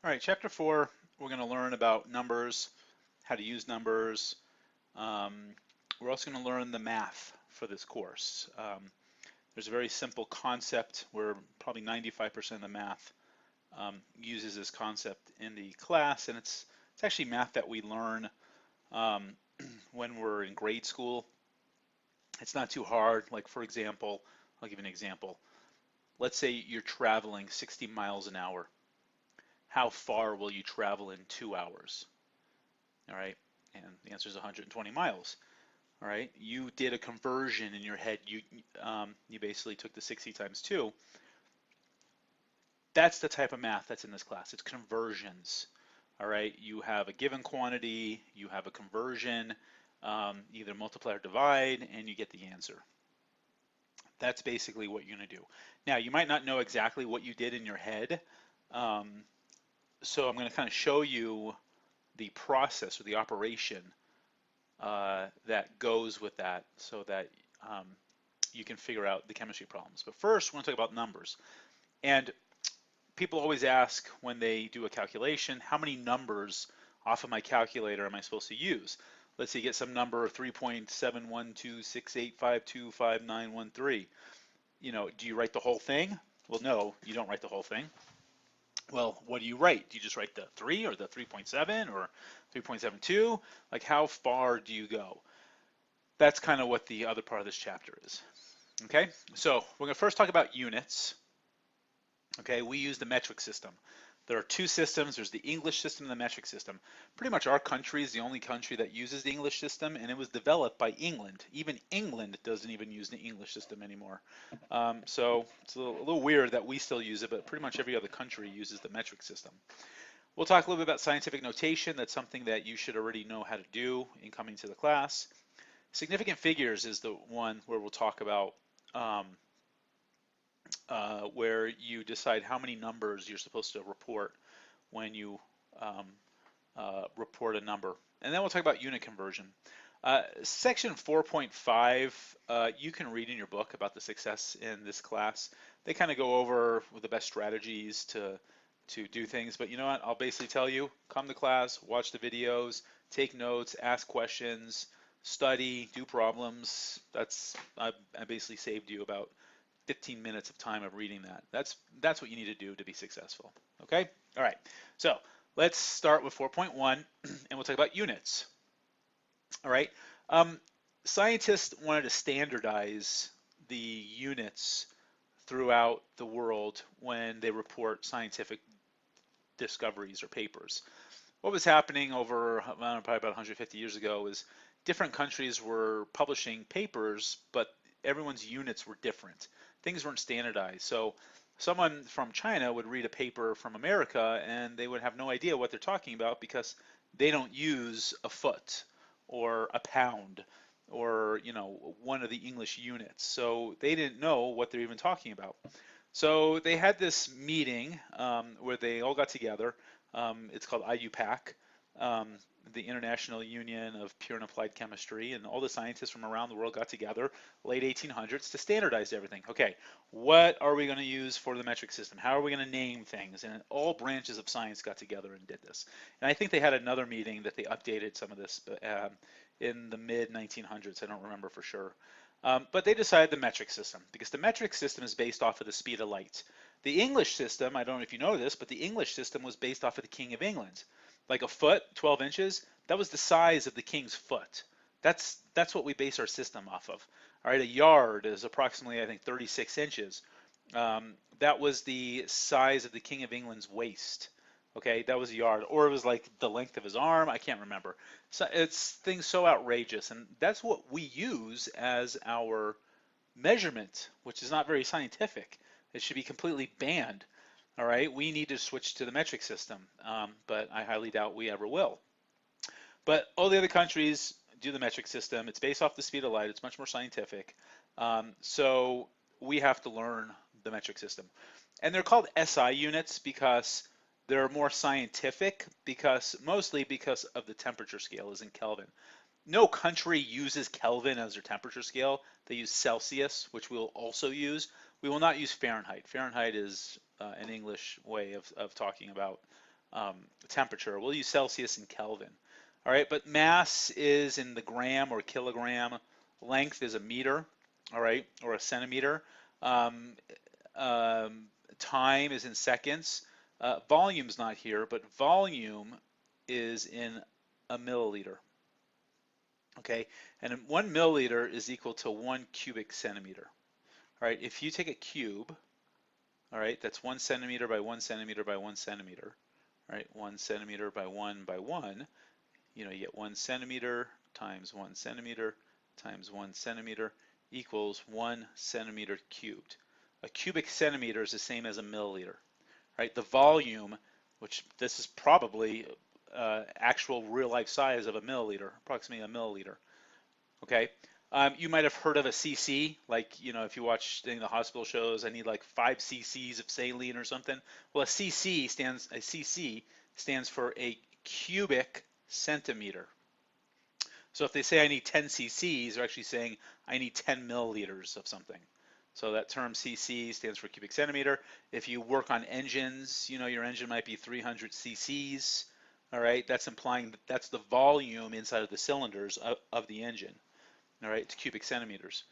All right, chapter 4, we're going to learn about numbers, how to use numbers. Um, we're also going to learn the math for this course. There's a very simple concept where probably 95% of the math uses this concept in the class, and it's actually math that we learn um, when we're in grade school. It's not too hard. Like for example, I'll give you an example. Let's say you're traveling 60 miles an hour. How far will you travel in 2 hours? All right, and the answer is 120 miles. All right, you did a conversion in your head. You basically took the 60 times 2. That's the type of math that's in this class. It's conversions. All right, you have a given quantity, you have a conversion, either multiply or divide, and you get the answer. That's basically what you're going to do. Now, you might not know exactly what you did in your head, um, so I'm going to kind of show you the process or the operation that goes with that so that um, you can figure out the chemistry problems. But first, we're going to talk about numbers. And people always ask when they do a calculation, how many numbers off of my calculator am I supposed to use? Let's say you get some number 3.71268525913. Do you write the whole thing? Well, no, you don't write the whole thing. Well, what do you write? Do you just write the 3 or the 3.7 or 3.72? Like, how far do you go? That's kind of what the other part of this chapter is. Okay, so we're going to first talk about units. Okay, we use the metric system. There are two systems. There's the English system and the metric system. Pretty much our country is the only country that uses the English system, and it was developed by England. Even England doesn't even use the English system anymore. So it's a little weird that we still use it, but pretty much every other country uses the metric system. We'll talk a little bit about scientific notation. That's something that you should already know how to do in coming to the class. Significant figures is the one where we'll talk about um, where you decide how many numbers you're supposed to report when you um, report a number. And then we'll talk about unit conversion. Section 4.5, you can read in your book about the success in this class. They kind of go over the best strategies to do things, but you know what? I'll basically tell you, come to class, watch the videos, take notes, ask questions, study, do problems. I basically saved you about 15 minutes of time of reading that. That's what you need to do to be successful. Okay? All right. So let's start with 4.1 and we'll talk about units. All right. Um, Scientists wanted to standardize the units throughout the world when they report scientific discoveries or papers. What was happening over probably about 150 years ago is different countries were publishing papers, but everyone's units were different. Things weren't standardized. So someone from China would read a paper from America and they would have no idea what they're talking about because they don't use a foot or a pound or one of the English units. So they didn't know what they're even talking about. So they had this meeting where they all got together. It's called IUPAC, um, the International Union of Pure and Applied Chemistry, and all the scientists from around the world got together, late 1800s, to standardize everything. Okay, what are we going to use for the metric system? How are we going to name things? And all branches of science got together and did this. And I think they had another meeting that they updated some of this in the mid 1900s. I don't remember for sure. But they decided the metric system because the metric system is based off of the speed of light. The English system, I don't know if you know this, but the English system was based off of the King of England. Like a foot, 12 inches, that was the size of the king's foot. That's what we base our system off of. All right, a yard is approximately, I think, 36 inches. That was the size of the King of England's waist. Okay, that was a yard, or it was like the length of his arm. I can't remember. So it's things so outrageous, and that's what we use as our measurement, which is not very scientific. It should be completely banned. All right, we need to switch to the metric system, but I highly doubt we ever will. But all the other countries do the metric system. It's based off the speed of light. It's much more scientific. So we have to learn the metric system. And they're called SI units because they're more scientific, mostly because of the temperature scale is in Kelvin. No country uses Kelvin as their temperature scale. They use Celsius, which we'll also use. We will not use Fahrenheit. Fahrenheit is an English way of talking about temperature. We'll use Celsius and Kelvin. All right, but mass is in the gram or kilogram. Length is a meter, all right, or a centimeter. Um, um, Time is in seconds. Volume's not here, but volume is in a milliliter. Okay, and 1 milliliter is equal to 1 cubic centimeter. All right, if you take a cube, all right, that's 1 centimeter by 1 centimeter by 1 centimeter. All right, 1 centimeter by 1, you get 1 centimeter times 1 centimeter times 1 centimeter equals 1 centimeter cubed. A cubic centimeter is the same as a milliliter, right? The volume, which this is probably actual real life size of a milliliter, approximately a milliliter. Okay. You might have heard of a cc, like, if you watch any of the hospital shows, I need like 5 cc's of saline or something. Well, a cc stands for a cubic centimeter. So if they say I need 10 cc's, they're actually saying I need 10 milliliters of something. So that term cc stands for cubic centimeter. If you work on engines, your engine might be 300 cc's. All right, that's implying that that's the volume inside of the cylinders of the engine. All right, it's cubic centimeters.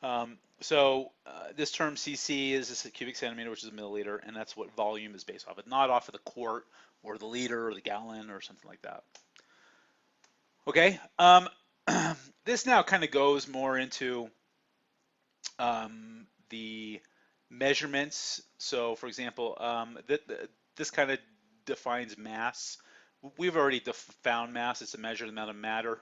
This term cc is just a cubic centimeter, which is a milliliter, and that's what volume is based off of, not off of the quart or the liter or the gallon or something like that. Okay, this now kind of goes more into the measurements. So, for example, this kind of defines mass. We've already found mass. It's a measured amount of matter.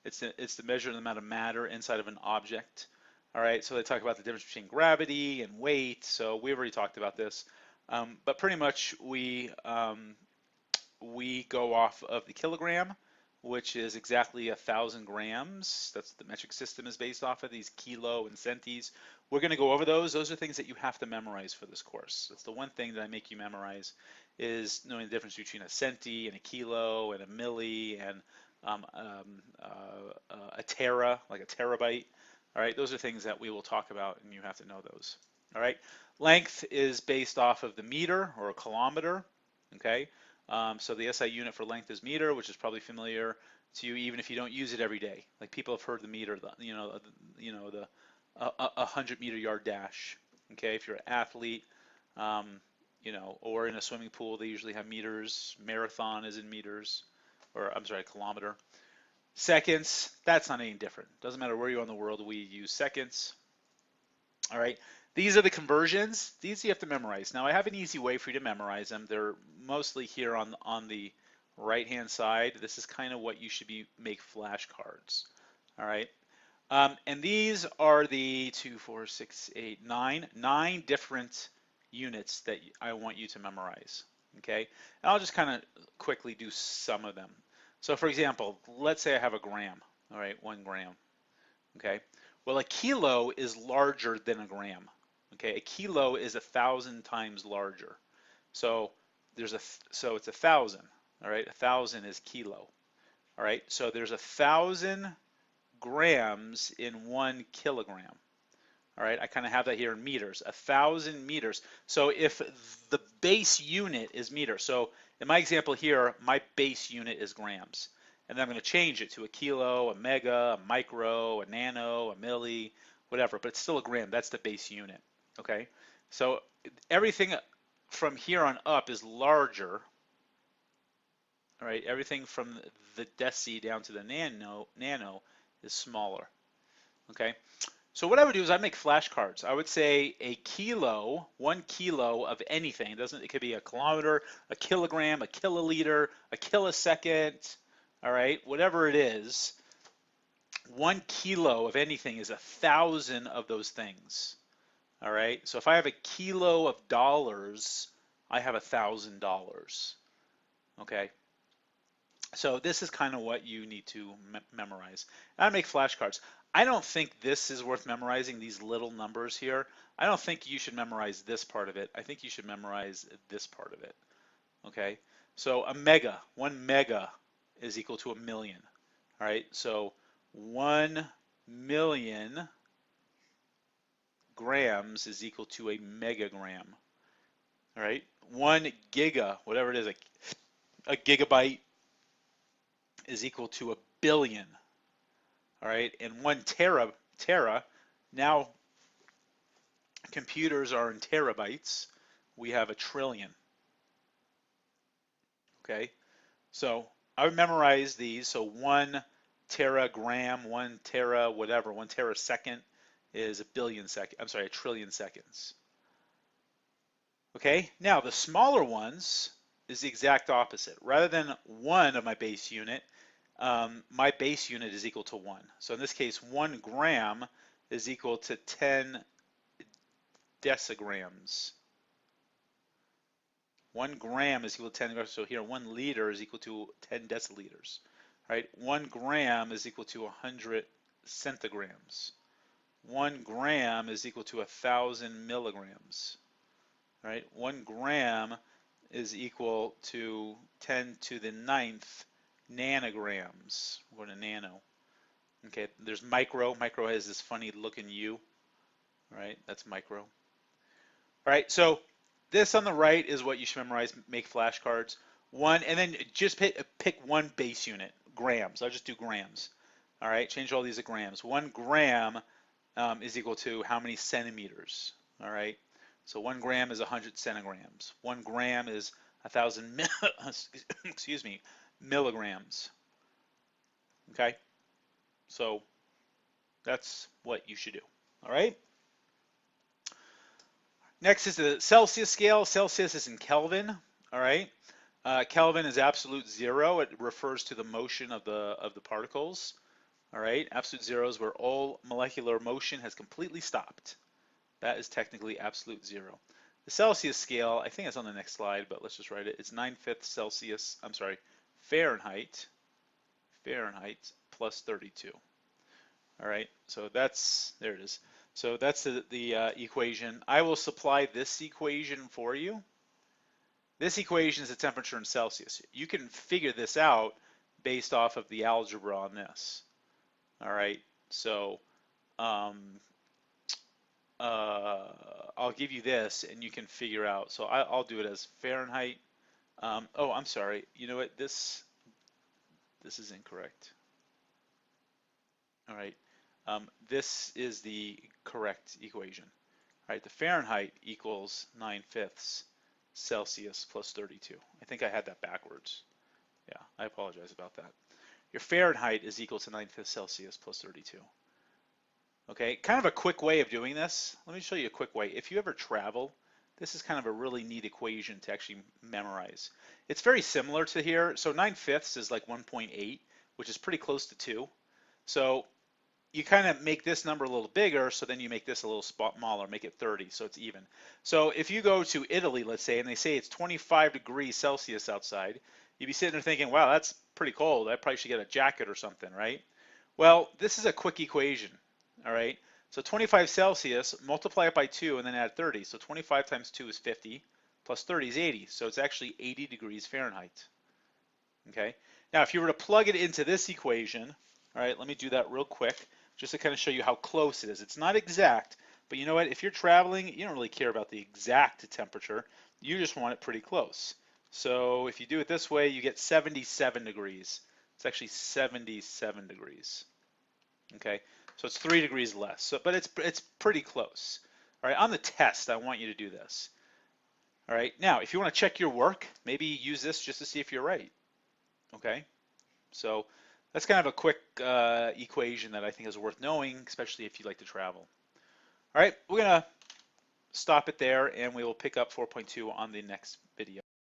It's the measured amount of matter inside of an object. All right, so they talk about the difference between gravity and weight. So we've already talked about this, but pretty much we go off of the kilogram, which is exactly 1,000 grams. That's the metric system is based off of these kilo and centis. We're going to go over those. Those are things that you have to memorize for this course. That's the one thing that I make you memorize is knowing the difference between a centi and a kilo and a milli and a tera, like a terabyte. All right, those are things that we will talk about, and you have to know those. All right, length is based off of the meter or a kilometer. Okay, so the SI unit for length is meter, which is probably familiar to you, even if you don't use it every day. Like people have heard the meter, the 100-meter yard dash. Okay, if you're an athlete, or in a swimming pool, they usually have meters. Marathon is in meters, or I'm sorry, kilometer. Seconds, that's not any different. Doesn't matter where you are in the world, we use seconds. All right, these are the conversions. These you have to memorize. Now I have an easy way for you to memorize them. They're mostly here on the right-hand side. This is kind of what you should make flashcards. All right, and these are the 2, 4, 6, 8, 9 different units that I want you to memorize. Okay, and I'll just kind of quickly do some of them. So for example, let's say I have a gram. All right, 1 gram. Okay. Well, a kilo is larger than a gram. Okay, a kilo is 1,000 times larger. So so it's 1,000. All right, 1,000 is kilo. All right, so there's 1,000 grams in 1 kilogram. All right, I kind of have that here in meters. 1,000 meters. So if the base unit is meters, so in my example here, my base unit is grams. And then I'm going to change it to a kilo, a mega, a micro, a nano, a milli, whatever, but it's still a gram. That's the base unit, okay? So everything from here on up is larger, all right? Everything from the deci down to the nano is smaller, okay? So what I would do is I'd make flashcards. I would say a kilo, 1 kilo of anything. It could be a kilometer, a kilogram, a kiloliter, a kilosecond, all right, whatever it is, 1 kilo of anything is 1,000 of those things. All right, so if I have a kilo of dollars, I have $1,000. Okay, so this is kind of what you need to memorize. And I make flashcards. I don't think this is worth memorizing, these little numbers here. I don't think you should memorize this part of it. I think you should memorize this part of it. Okay, so a mega, 1 mega is equal to 1 million. All right, so 1 million grams is equal to a megagram. All right, 1 giga, whatever it is, a gigabyte is equal to a billion. All right, and 1 tera, now computers are in terabytes. We have a trillion. Okay, so I would memorize these. So 1 teragram, 1 tera whatever, 1 terasecond is a billion seconds. I'm sorry, a trillion seconds. Okay, now the smaller ones is the exact opposite. Rather than 1 of my base unit, my base unit is equal to 1. So in this case, 1 gram is equal to 10 decigrams. 1 gram is equal to 10 grams. So here, 1 liter is equal to 10 deciliters. Right? 1 gram is equal to 100 centigrams. 1 gram is equal to 1,000 milligrams. Right? 1 gram is equal to 10 to the 9th nanograms. We're going to nano. Okay, there's micro. Micro has this funny looking U. All right, that's micro. All right, so this on the right is what you should memorize, make flashcards. One, and then just pick one base unit, grams. I'll just do grams. All right, change all these to grams. 1 gram is equal to how many centimeters? All right, so 1 gram is 100 centigrams. 1 gram is 1,000 excuse me, milligrams. Okay, so that's what you should do. All right. Next is the Celsius scale. Celsius is in Kelvin. All right. Kelvin is absolute zero. It refers to the motion of the particles. All right. Absolute zero is where all molecular motion has completely stopped. That is technically absolute zero. The Celsius scale, I think it's on the next slide, but let's just write it. It's 9/5 Celsius. I'm sorry, Fahrenheit. Fahrenheit plus 32. All right. So that's, there it is. So that's the equation. I will supply this equation for you. This equation is the temperature in Celsius. You can figure this out based off of the algebra on this. All right, so I'll give you this and you can figure out. So I'll do it as Fahrenheit. Oh, I'm sorry. You know what? This is incorrect. All right. This is the correct equation. All right, the Fahrenheit equals 9/5 Celsius plus 32. I think I had that backwards. Yeah, I apologize about that. Your Fahrenheit is equal to 9/5 Celsius plus 32. Okay, kind of a quick way of doing this. Let me show you a quick way. If you ever travel, this is kind of a really neat equation to actually memorize. It's very similar to here. So 9/5 is like 1.8, which is pretty close to 2. So you kind of make this number a little bigger, so then you make this a little smaller, make it 30, so it's even. So if you go to Italy, let's say, and they say it's 25 degrees Celsius outside, you'd be sitting there thinking, wow, that's pretty cold. I probably should get a jacket or something, right? Well, this is a quick equation, all right? So 25 Celsius, multiply it by 2, and then add 30. So 25 times 2 is 50, plus 30 is 80. So it's actually 80 degrees Fahrenheit, okay? Now, if you were to plug it into this equation, all right, let me do that real quick, just to kind of show you how close it is. It's not exact, but you know what? If you're traveling, you don't really care about the exact temperature. You just want it pretty close. So if you do it this way, you get 77 degrees. It's actually 77 degrees. Okay, so it's 3 degrees less. So, but it's pretty close. All right, on the test, I want you to do this. All right, now if you want to check your work, maybe use this just to see if you're right. Okay, so that's kind of a quick equation that I think is worth knowing, especially if you like to travel. All right, we're going to stop it there, and we will pick up 4.2 on the next video.